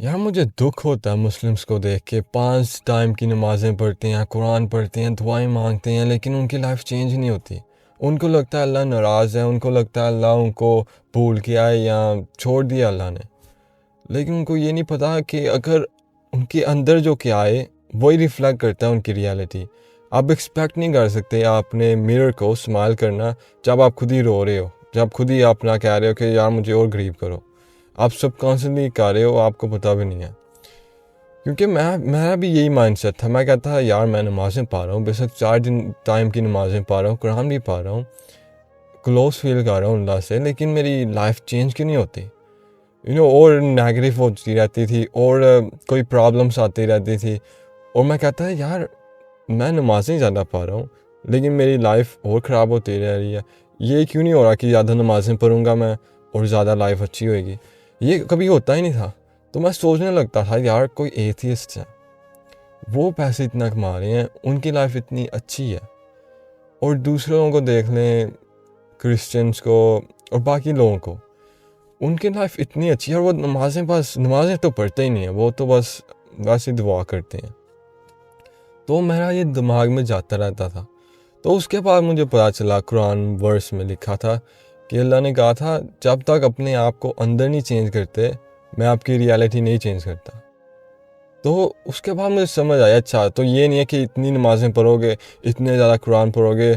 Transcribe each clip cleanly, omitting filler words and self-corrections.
यार मुझे दुख होता है मुस्लिम्स को देख के 5 टाइम की नमाज़ें पढ़ते हैं, कुरान पढ़ते हैं, दुआएं मांगते हैं, लेकिन उनकी लाइफ चेंज नहीं होती। उनको लगता है अल्लाह नाराज़ है, उनको लगता है अल्लाह उनको भूल गया है या छोड़ दिया अल्लाह ने। लेकिन उनको ये नहीं पता कि अगर उनके अंदर जो क्या है वही रिफ्लेक्ट करता है उनकी रियलिटी। आप एक्सपेक्ट नहीं कर सकते आपने मिरर को स्माइल करना जब आप खुद ही रो रहे हो, जब खुद ही आप ना कह रहे हो कि यार मुझे और ग्रीव करो। आप सबकॉन्शियसली कर रहे हो, आपको पता भी नहीं है। क्योंकि मेरा भी यही माइंडसेट था। मैं कहता था यार मैं नमाज़ें पढ़ रहा हूँ, बेशक 4 दिन टाइम की नमाज़ें पढ़ रहा हूँ, कुरान भी पढ़ रहा हूँ, क्लोज फील कर रहा हूँ अल्लाह से, लेकिन मेरी लाइफ चेंज क्यों नहीं होती। और नेगेटिव होती रहती थी और कोई प्रॉब्लम्स आती रहती थी। और मैं कहता है यार मैं नमाज़ें ज़्यादा पढ़ रहा हूँ लेकिन मेरी लाइफ और ख़राब होती रह रही है। ये क्यों नहीं हो रहा कि ज़्यादा नमाज़ें पढ़ूँगा मैं और ज़्यादा लाइफ अच्छी होएगी। ये कभी होता ही नहीं था। तो मैं सोचने लगता था यार कोई एथियस्ट है, वो पैसे इतना कमा रहे हैं, उनकी लाइफ इतनी अच्छी है, और दूसरे लोगों को देख लें, क्रिश्चियंस को और बाकी लोगों को, उनकी लाइफ इतनी अच्छी है और वो नमाज़ें तो पढ़ते ही नहीं है, वो तो बस वैसे दुआ करते हैं। तो मेरा ये दिमाग में जाता रहता था। तो उसके बाद मुझे पता चला कुरान वर्स में लिखा था कि अल्लाह ने कहा था जब तक अपने आप को अंदर नहीं चेंज करते मैं आपकी रियलिटी नहीं चेंज करता। तो उसके बाद मुझे समझ आया अच्छा तो ये नहीं है कि इतनी नमाज़ें पढ़ोगे, इतने ज़्यादा कुरान पढ़ोगे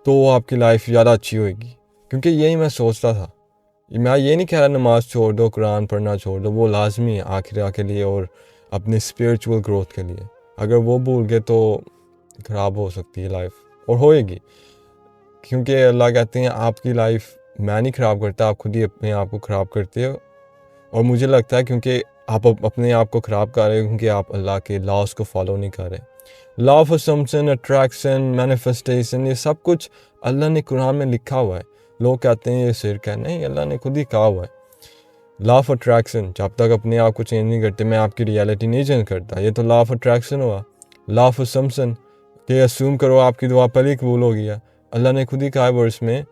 तो आपकी लाइफ ज़्यादा अच्छी होएगी। क्योंकि यही मैं सोचता था। मैं ये नहीं कह रहा नमाज छोड़ दो, कुरान पढ़ना छोड़ दो, वो लाजमी है आखिरा के लिए और अपनी स्पिरिचुअल ग्रोथ के लिए। अगर वो भूल गए तो ख़राब हो सकती है लाइफ, और होएगी। क्योंकि अल्लाह कहते हैं आपकी लाइफ मैं नहीं ख़राब करता, आप खुद ही अपने आप को ख़राब करते हो। और मुझे लगता है क्योंकि आप अपने आप को ख़राब कर रहे हो क्योंकि आप अल्लाह के लॉज को फॉलो नहीं कर रहे। Law of assumption, attraction, manifestation, ये सब कुछ अल्लाह ने कुरान में लिखा हुआ है। लोग कहते हैं ये सिर्क है, नहीं, अल्लाह ने खुद ही कहा हुआ है। लॉ ऑफ अट्रैक्शन, जब तक अपने आप को चेंज नहीं करते मैं आपकी रियलिटी नहीं चेंज करता, ये तो लॉ ऑफ अट्रैक्शन हुआ। लॉ ऑफ असम्पशन कि असूम करो आपकी दुआ पहले ही कबूल हो गया, अल्लाह ने खुद ही कहा है वर्स में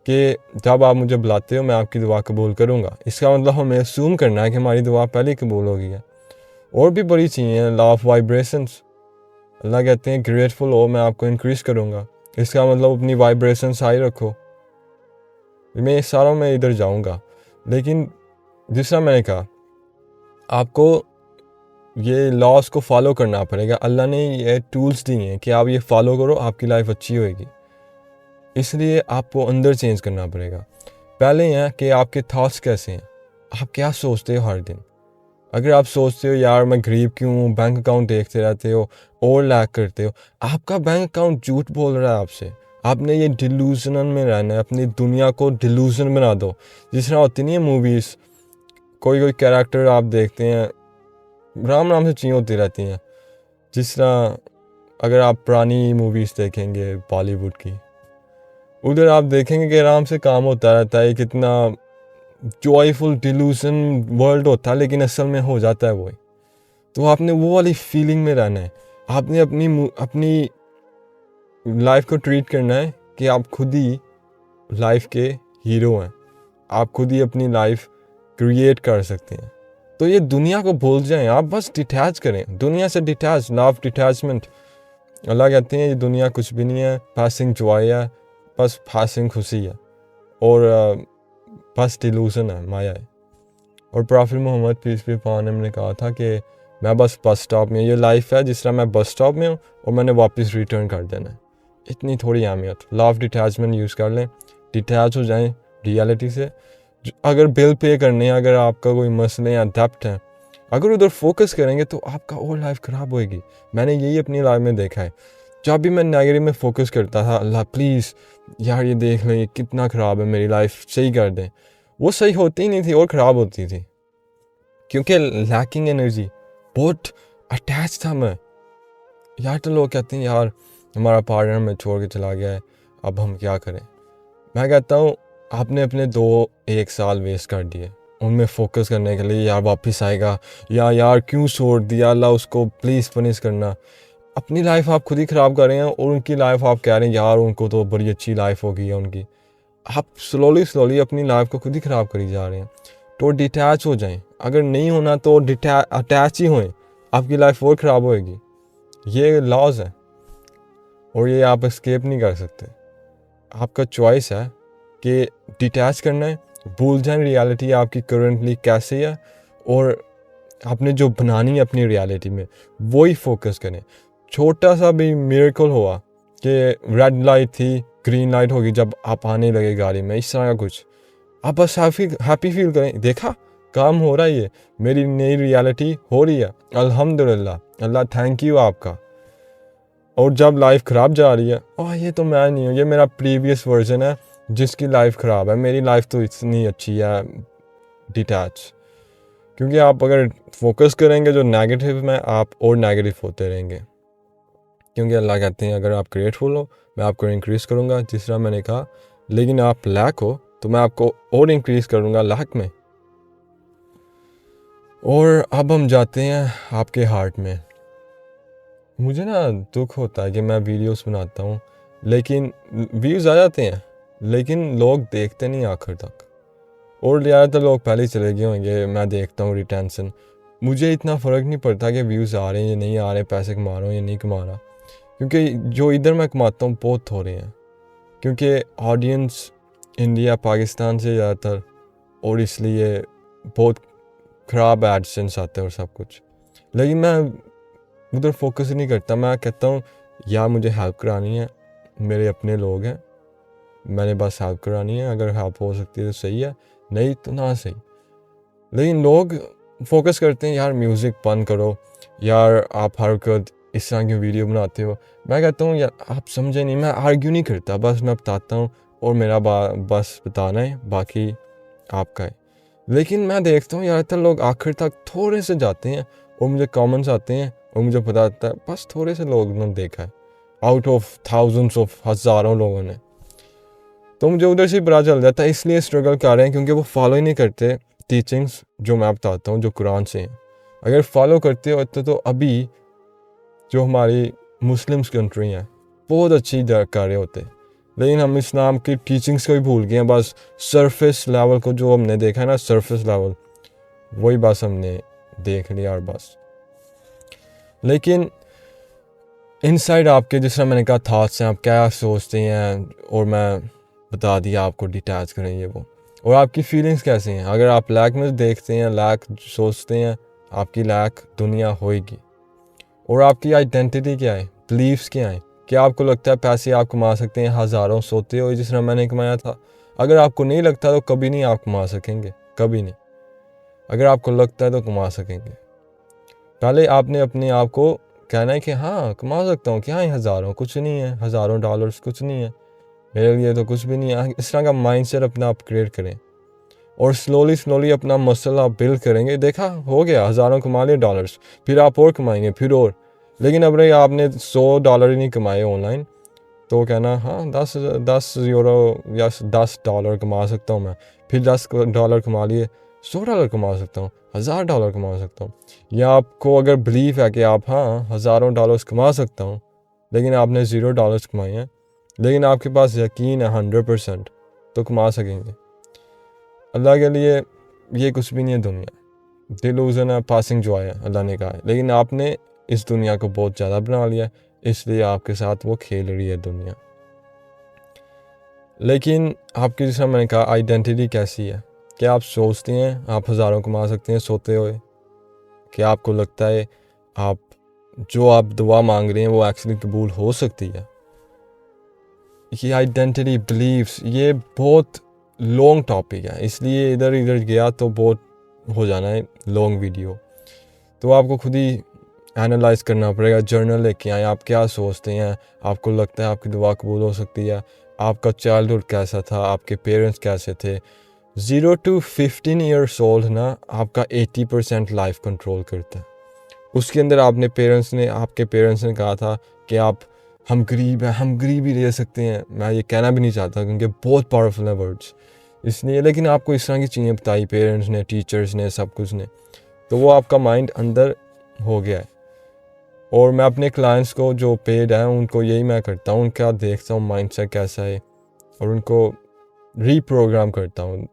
कि जब आप मुझे बुलाते हो मैं आपकी दुआ कबूल करूँगा। इसका मतलब हमें असूम करना है कि हमारी दुआ पहले ही कबूल हो गई है। और भी बड़ी चीज़ें हैं, लॉ ऑफ वाइब्रेशंस, अल्लाह कहते हैं ग्रेटफुल हो मैं आपको इंक्रीज़ करूँगा। इसका मतलब अपनी वाइब्रेशन हाई रखो। मैं इस सारों में इधर जाऊँगा, लेकिन जिस तरह मैंने कहा आपको ये लॉस को फॉलो करना पड़ेगा। अल्लाह ने ये टूल्स दिए हैं कि आप ये फॉलो करो, आपकी लाइफ अच्छी होएगी। इसलिए आपको अंदर चेंज करना पड़ेगा। पहले यह कि आपके थॉट्स कैसे हैं, आप क्या सोचते हो हर दिन। अगर आप सोचते हो यार मैं गरीब क्यों हूँ, बैंक अकाउंट देखते रहते हो और लैक करते हो, आपका बैंक अकाउंट झूठ बोल रहा है आपसे। आपने ये डिलूजन में रहना है, अपनी दुनिया को डिलूजन बना दो। जिस तरह होती नहीं है मूवीज़, कोई कोई कैरेक्टर आप देखते हैं राम राम से चीज़ें होती रहती हैं। जिस तरह अगर आप पुरानी मूवीज़ देखेंगे बॉलीवुड की, उधर आप देखेंगे कि आराम से काम होता रहता है, कितना जॉयफुल डिलूजन वर्ल्ड होता है, लेकिन असल में हो जाता है वही। तो आपने वो वाली फीलिंग में रहना है। आपने अपनी लाइफ को ट्रीट करना है कि आप खुद ही लाइफ के हीरो हैं, आप खुद ही अपनी लाइफ क्रिएट कर सकते हैं। तो ये दुनिया को भूल जाएं, आप बस डिटैच करें दुनिया से, डिटैच, लॉ ऑफ डिटैचमेंट। अल्लाह कहते हैं ये दुनिया कुछ भी नहीं है, पासिंग जॉय है, बस पासिंग खुशी है, और बस डिलूजन है, माया है। और prophet Muhammad peace be upon him ने कहा था कि मैं बस स्टॉप में, ये लाइफ है जिस तरह मैं बस स्टॉप में हूँ और मैंने वापस रिटर्न कर देना है। इतनी थोड़ी अहमियत। लॉ ऑफ डिटैचमेंट यूज़ कर लें, डिटैच हो जाएं रियलिटी से। अगर बिल पे करने हैं, अगर आपका कोई मसले या डेप्ट है, अगर उधर फोकस करेंगे तो आपका और लाइफ ख़राब होएगी। मैंने यही अपनी लाइफ में देखा है। जब भी मैं नेगेटिव में फोकस करता था, अल्लाह प्लीज़ यार ये देख लें, ये कितना ख़राब है, मेरी लाइफ सही कर दें, वो सही होती ही नहीं थी और ख़राब होती थी। क्योंकि लैकिंग एनर्जी, बहुत अटैच था मैं। यार तो लोग कहते हैं यार हमारा पार्टनर हमें छोड़ के चला गया है, अब हम क्या करें। मैं कहता हूँ आपने अपने 1 साल वेस्ट कर दिए उनमें फ़ोकस करने के लिए, यार वापस आएगा, या यार क्यों छोड़ दिया, अल्लाह उसको प्लीज़ पनिश करना। अपनी लाइफ आप खुद ही ख़राब कर रहे हैं और उनकी लाइफ आप कह रहे हैं यार उनको तो बड़ी अच्छी लाइफ हो गई है उनकी। आप स्लोली अपनी लाइफ को खुद ही ख़राब करी जा रहे हैं। तो डिटैच हो जाएं, अगर नहीं होना तो अटैच ही होएं, आपकी लाइफ और ख़राब होएगी। ये लॉज है और ये आप एस्केप नहीं कर सकते। आपका चॉइस है कि डिटैच करना है, भूल जाएं रियलिटी आपकी करंटली कैसे है, और आपने जो बनानी है अपनी रियलिटी में वही फोकस करें। छोटा सा भी मिरेकल हुआ कि रेड लाइट थी, ग्रीन लाइट होगी जब आप आने लगे गाड़ी में, इस तरह का कुछ, आप बस हैप्पी फील करें, देखा काम हो रहा है, ये मेरी नई रियलिटी हो रही है, अल्हम्दुलिल्लाह, अल्लाह थैंक यू आपका। और जब लाइफ ख़राब जा रही है, ओह ये तो मैं नहीं हूँ, ये मेरा प्रीवियस वर्जन है जिसकी लाइफ ख़राब है, मेरी लाइफ तो इतनी अच्छी है, डिटैच। क्योंकि आप अगर फोकस करेंगे जो नेगेटिव में, आप और नेगेटिव होते रहेंगे। क्योंकि अल्लाह कहते हैं अगर आप ग्रेटफुल हो मैं आपको इंक्रीज़ करूँगा, जिस तरह मैंने कहा, लेकिन आप लैक हो तो मैं आपको और इंक्रीज़ करूँगा लैक में। और अब हम जाते हैं आपके हार्ट में। मुझे ना दुख होता है कि मैं वीडियोस बनाता हूँ लेकिन व्यूज़ आ जाते हैं, लेकिन लोग देखते नहीं आखिर तक, और ज़्यादातर लोग पहले ही चले गए होंगे। मैं देखता हूँ रिटेंशन, मुझे इतना फ़र्क नहीं पड़ता कि व्यूज़ आ रहे हैं या नहीं आ रहे, पैसे कमा रहा हूँ या नहीं कमा रहा, क्योंकि जो इधर मैं कमाता हूँ बहुत थोड़े हैं, क्योंकि ऑडियंस इंडिया पाकिस्तान से ज़्यादातर, और इसलिए बहुत ख़राब एडसेंस आते हैं और सब कुछ। लेकिन मैं उधर फोकस नहीं करता, मैं कहता हूँ या मुझे हेल्प करानी है, मेरे अपने लोग हैं, मैंने बस हेल्प करानी है, अगर हेल्प हो सकती है तो सही है, नहीं तो ना सही। लेकिन लोग फोकस करते हैं यार म्यूज़िक बंद करो, यार आप हर वक्त इस तरह की वीडियो बनाते हो। मैं कहता हूँ यार आप समझे नहीं, मैं आर्ग्यू नहीं करता, बस मैं बताता हूँ और मेरा बस बताना है, बाकी आपका है। लेकिन मैं देखता हूँ ज़्यादातर लोग आखिर तक थोड़े से जाते हैं और मुझे कमेंट्स आते हैं और मुझे पता चलता है बस थोड़े से लोगों ने देखा है आउट ऑफ थाउजेंड्स ऑफ हज़ारों लोगों ने, तो मुझे उधर से पता चल जाता है। इसलिए स्ट्रगल कर रहे हैं क्योंकि वो फॉलो ही नहीं करते टीचिंग्स जो मैं बताता हूँ, जो कुरान से हैं। अगर फॉलो करते होते तो अभी जो हमारी मुस्लिम्स कंट्री हैं बहुत अच्छी कर रहे होते, लेकिन हम इस्लाम की टीचिंग्स को भी भूल गए हैं। बस सरफेस लेवल को जो हमने देखा है ना, सरफेस लेवल, वही बस हमने देख लिया और बस। लेकिन इनसाइड आपके, जिस तरह मैंने कहा, थाट्स हैं, आप क्या सोचते हैं, और मैं बता दिया आपको डिटैच करें ये वो, और आपकी फीलिंग्स कैसे हैं। अगर आप लैक में देखते हैं, लैक सोचते हैं, आपकी लैक दुनिया होएगी। और आपकी आइडेंटिटी क्या है, बिलीव्स क्या हैं। क्या आपको लगता है पैसे आप कमा सकते हैं हज़ारों सोते हो जिस तरह मैंने कमाया था? अगर आपको नहीं लगता तो कभी नहीं आप कमा सकेंगे, कभी नहीं। अगर आपको लगता है तो कमा सकेंगे। पहले आपने अपने आप को कहना है कि हाँ कमा सकता हूँ, क्या है हज़ारों, कुछ नहीं है, हज़ारों डॉलर्स कुछ नहीं है मेरे लिए, तो कुछ भी नहीं है। इस तरह का माइंडसेट अपना आप क्रिएट करें और स्लोली अपना मसल आप बिल्ड करेंगे। देखा हो गया, हज़ारों कमा लिए डॉलर्स, फिर आप और कमाएंगे, फिर और। लेकिन अब रही आपने $100 ही नहीं कमाए ऑनलाइन, तो कहना हाँ 10 यूरो या $10 कमा सकता हूँ मैं, फिर $10 कमा लिए, $100 कमा सकता हूँ, $1000 कमा सकता हूँ। या आपको अगर बिलीव है कि आप हाँ हज़ारों डॉलर्स कमा सकता हूँ, लेकिन आपने $0 कमाए हैं, लेकिन आपके पास यकीन है 100%, तो कमा सकेंगे। अल्लाह के लिए ये कुछ भी नहीं है दुनिया, डिल्यूजन है, पासिंग जॉय है, अल्लाह ने कहा है। लेकिन आपने इस दुनिया को बहुत ज़्यादा बना लिया, इसलिए आपके साथ वो खेल रही है दुनिया। लेकिन आपकी, जैसा मैंने कहा, आइडेंटिटी कैसी है? क्या आप सोचते हैं आप हज़ारों कमा सकते हैं सोते हुए? क्या आपको लगता है आप जो आप दुआ मांग रहे हैं वो एक्चुअली कबूल हो सकती है? ये आइडेंटिटी, बिलीव्स, ये बहुत लॉन्ग टॉपिक है, इसलिए इधर गया तो बहुत हो जाना है लॉन्ग वीडियो। तो आपको खुद ही एनालाइज करना पड़ेगा, जर्नल लेके आए, आप क्या सोचते हैं, आपको लगता है आपकी दुआ कबूल हो सकती है? आपका चाइल्डहुड कैसा था, आपके पेरेंट्स कैसे थे? 0 to 15 ईयर्स ओल्ड ना आपका 80% लाइफ कंट्रोल करता है। उसके अंदर आपके पेरेंट्स ने कहा था कि हम गरीब हैं, हम गरीब ही रह सकते हैं। मैं ये कहना भी नहीं चाहता क्योंकि बहुत पावरफुल है वर्ड्स, इसलिए। लेकिन आपको इस तरह की चीज़ें बताई पेरेंट्स ने, टीचर्स ने, सब कुछ ने, तो वो आपका माइंड अंदर हो गया है। और मैं अपने क्लाइंट्स को जो पेड हैं उनको यही मैं करता हूँ, उनका देखता हूँ माइंडसेट कैसा है और उनको रीप्रोग्राम करता हूँ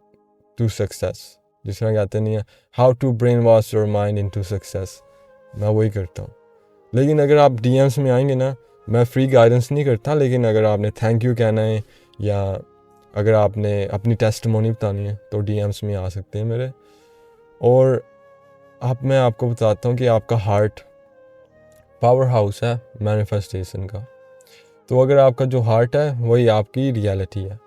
टू सक्सेस। जिस तरह कहते नहीं है how to brainwash your mind into success, मैं वही करता हूँ। लेकिन अगर आप डीएम्स में आएंगे ना, मैं फ्री गाइडेंस नहीं करता, लेकिन अगर आपने थैंक यू कहना है या अगर आपने अपनी टेस्टिमोनी बतानी है तो डीएम्स में आ सकते हैं मेरे। और मैं आपको बताता हूँ कि आपका हार्ट पावर हाउस है मैनिफेस्टेशन का। तो अगर आपका जो हार्ट है वही आपकी रियलिटी है।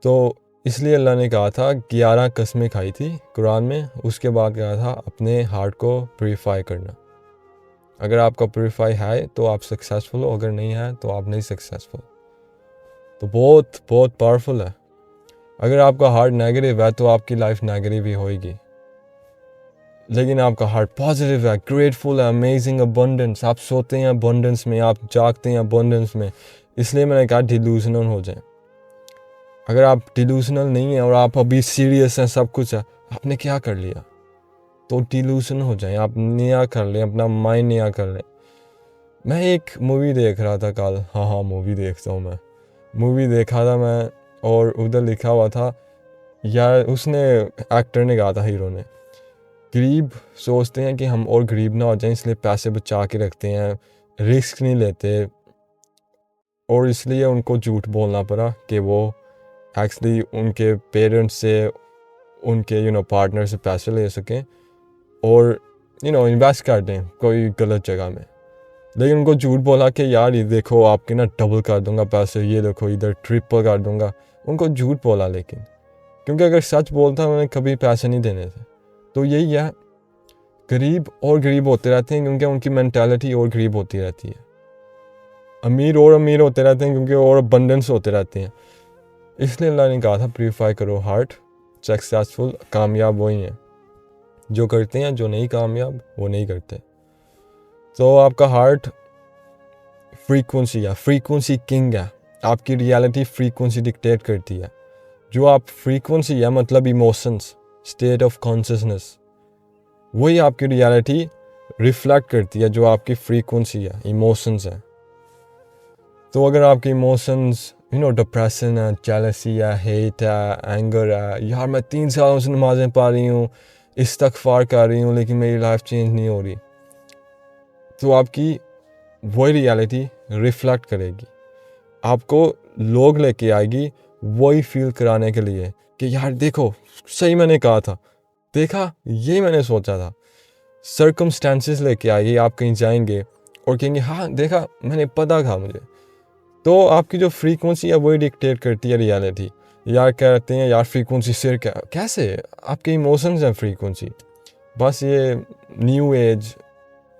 तो इसलिए अल्लाह ने कहा था 11 कस्में खाई थी कुरान में, उसके बाद कहा था अपने हार्ट को प्योरीफाई करना। अगर आपका प्योरीफाई है तो आप सक्सेसफुल हो, अगर नहीं है तो आप नहीं सक्सेसफुल। तो बहुत बहुत पावरफुल है। अगर आपका हार्ट नेगेटिव है तो आपकी लाइफ नेगेटिव ही होएगी। लेकिन आपका हार्ट पॉजिटिव है, ग्रेटफुल है, अमेजिंग अबंडेंस, आप सोते हैं अबंडेंस में, आप जागते हैं अबंडेंस में। इसलिए मैंने कहा डिल्यूजनल हो जाए। अगर आप डिल्यूजनल नहीं हैं और आप अभी सीरियस हैं, सब कुछ है, आपने क्या कर लिया, तो डिल्यूजन हो जाए, आप नया कर लें, अपना माइंड नया कर लें। मैं एक मूवी देख रहा था कल, हाँ मूवी देखता हूँ मैं, मूवी देखा था मैं, और उधर लिखा हुआ था यार, उसने एक्टर ने कहा था, हीरो ने, गरीब सोचते हैं कि हम और गरीब ना हो जाएं, इसलिए पैसे बचा के रखते हैं, रिस्क नहीं लेते, और इसलिए उनको झूठ बोलना पड़ा कि वो एक्चुअली उनके पेरेंट्स से, उनके पार्टनर से पैसे ले सकें और इन्वेस्ट कर दें कोई गलत जगह में। लेकिन उनको झूठ बोला कि यार ये देखो आपके ना डबल कर दूंगा पैसे, ये देखो इधर ट्रिपल कर दूंगा। उनको झूठ बोला, लेकिन क्योंकि अगर सच बोलता उन्हें कभी पैसे नहीं देने थे। तो यही है, गरीब और गरीब होते रहते हैं क्योंकि उनकी मेंटालिटी और गरीब होती रहती है। अमीर और अमीर होते रहते हैं क्योंकि और अबंडेंस होते रहते हैं। इसलिए अल्लाह ने कहा था प्योरीफाई करो हार्ट। सक्सेसफुल कामयाब वही हैं जो करते हैं, जो नहीं कामयाब वो नहीं करते। तो आपका हार्ट फ्रीक्वेंसी है, फ्रीक्वेंसी किंग है। आपकी रियलिटी फ्रीक्वेंसी डिक्टेट करती है। जो आप फ्रीक्वेंसी है मतलब इमोशंस, स्टेट ऑफ कॉन्शियसनेस, वही आपकी रियलिटी रिफ्लेक्ट करती है। जो आपकी फ्रीक्वेंसी है, इमोशंस है। तो अगर आपके इमोशंस डिप्रेशन है, जेलसी है, हेट है, एंगर है, यार मैं 3 सालों से नमाज़ें पढ़ रही हूँ, इस्तग़फ़ार कर रही हूँ, लेकिन मेरी लाइफ चेंज नहीं हो रही, तो आपकी वही रियलिटी रिफ्लेक्ट करेगी। आपको लोग लेके आएगी वही फील कराने के लिए कि यार देखो सही मैंने कहा था, देखा यही मैंने सोचा था। सर्कमस्टेंसेस लेके आएगी, आप कहीं जाएंगे और कहेंगे हाँ देखा मैंने पता था मुझे। तो आपकी जो फ्रीक्वेंसी है वही डिक्टेट करती है रियलिटी। यार कहते हैं यार फ्रीक्वेंसी सिर क्या, कैसे, आपके इमोशंस हैं फ्रीक्वेंसी। बस ये न्यू एज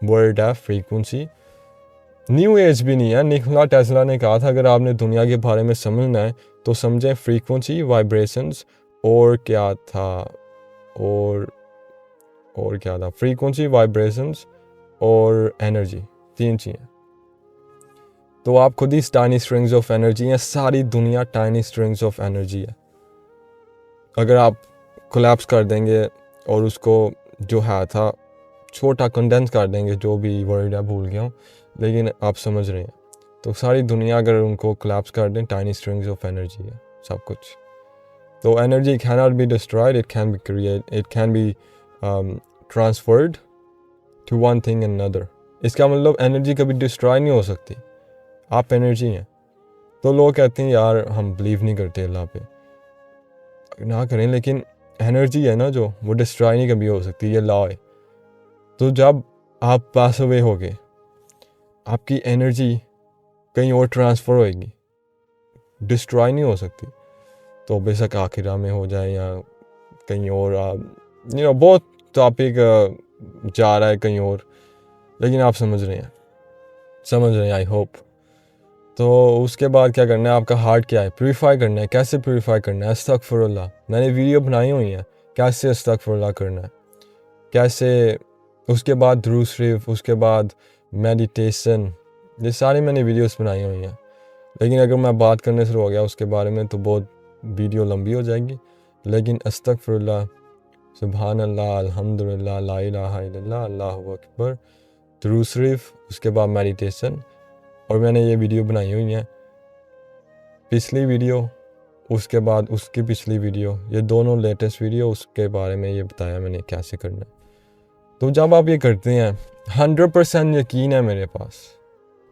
वर्ड है फ्रीक्वेंसी, न्यू एज भी नहीं है। निकोला टेस्ला ने कहा था अगर आपने दुनिया के बारे में समझना है तो समझें फ्रीक्वेंसी, वाइब्रेशंस और क्या था, और क्या था, फ्रीक्वेंसी, वाइब्रेशंस और एनर्जी, 3 चीज़ें। तो आप खुद ही टाइनी स्ट्रिंग्स ऑफ एनर्जी हैं, सारी दुनिया टाइनी स्ट्रिंग्स ऑफ एनर्जी है। अगर आप कोलैप्स कर देंगे और उसको जो है था छोटा कंडेंस कर देंगे, जो भी वर्ड है भूल गया हूँ, लेकिन आप समझ रहे हैं, तो सारी दुनिया अगर उनको कोलैप्स कर दें, टाइनी स्ट्रिंग्स ऑफ एनर्जी है सब कुछ। तो energy can not be destroyed, it can be create, it can be transferred to one thing and another. इसका मतलब एनर्जी कभी डिस्ट्रॉय नहीं हो सकती, आप एनर्जी हैं। तो लोग कहते हैं यार हम बिलीव नहीं करते अल्लाह पे, ना करें, लेकिन एनर्जी है ना जो, वो डिस्ट्रॉय नहीं कभी हो सकती, ये लॉ है। तो जब आप पास अवे हो गए, आपकी एनर्जी कहीं और ट्रांसफ़र होएगी, डिस्ट्रॉय नहीं हो सकती। तो बेशक आखिरा में हो जाए या कहीं और, बहुत टॉपिक जा रहा है कहीं और, लेकिन आप समझ रहे हैं आई होप। तो उसके बाद क्या करना है, आपका हार्ट क्या है, प्यूरीफाई करना है। कैसे प्यूरीफाई करना है, अस्तगफिरुल्लाह, मैंने वीडियो बनाई हुई है कैसे अस्तगफिरुल्लाह करना है, कैसे, उसके बाद दुरूद शरीफ, उसके बाद मेडिटेशन, ये सारी मैंने वीडियोस बनाई हुई हैं। लेकिन अगर मैं बात करने शुरू हो गया उसके बारे में तो बहुत वीडियो लंबी हो जाएगी। लेकिन अस्तगफिरुल्लाह, सुभान अल्लाह, अल्हम्दुलिल्लाह, ला इलाहा इल्लल्लाह, अल्लाहु अकबर, दुरूद शरीफ, उसके बाद मेडिटेशन, और मैंने ये वीडियो बनाई हुई है। पिछली वीडियो उसके बाद उसकी पिछली वीडियो, ये दोनों लेटेस्ट वीडियो, उसके बारे में ये बताया मैंने कैसे करना है। तो जब आप ये करते हैं 100% यकीन है मेरे पास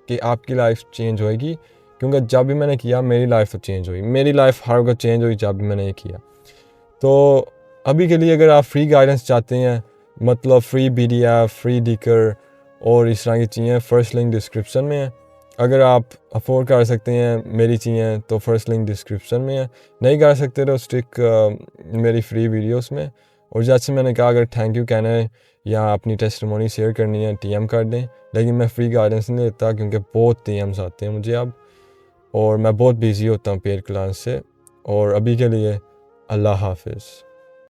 कि आपकी लाइफ चेंज होएगी, क्योंकि जब भी मैंने किया मेरी लाइफ तो चेंज हुई, मेरी लाइफ हर वक्त चेंज हुई जब भी मैंने ये किया। तो अभी के लिए अगर आप फ्री गाइडेंस चाहते हैं, मतलब फ्री PDF, फ्री डिकर और इस तरह की चीज़ें, फर्स्ट लिंक डिस्क्रिप्शन में है। अगर आप अफोर्ड कर सकते हैं मेरी चीज़ें तो फर्स्ट लिंक डिस्क्रिप्शन में है, नहीं कर सकते तो स्टिक मेरी फ्री वीडियोस में। और जैसे मैंने कहा, अगर थैंक यू कहना है या अपनी टेस्टिमोनी शेयर करनी है TM कर दें, लेकिन मैं फ्री गाइडेंस नहीं देता क्योंकि बहुत DMs आते हैं मुझे अब, और मैं बहुत बिजी होता हूँ पेड क्लास से। और अभी के लिए अल्लाह हाफिज़।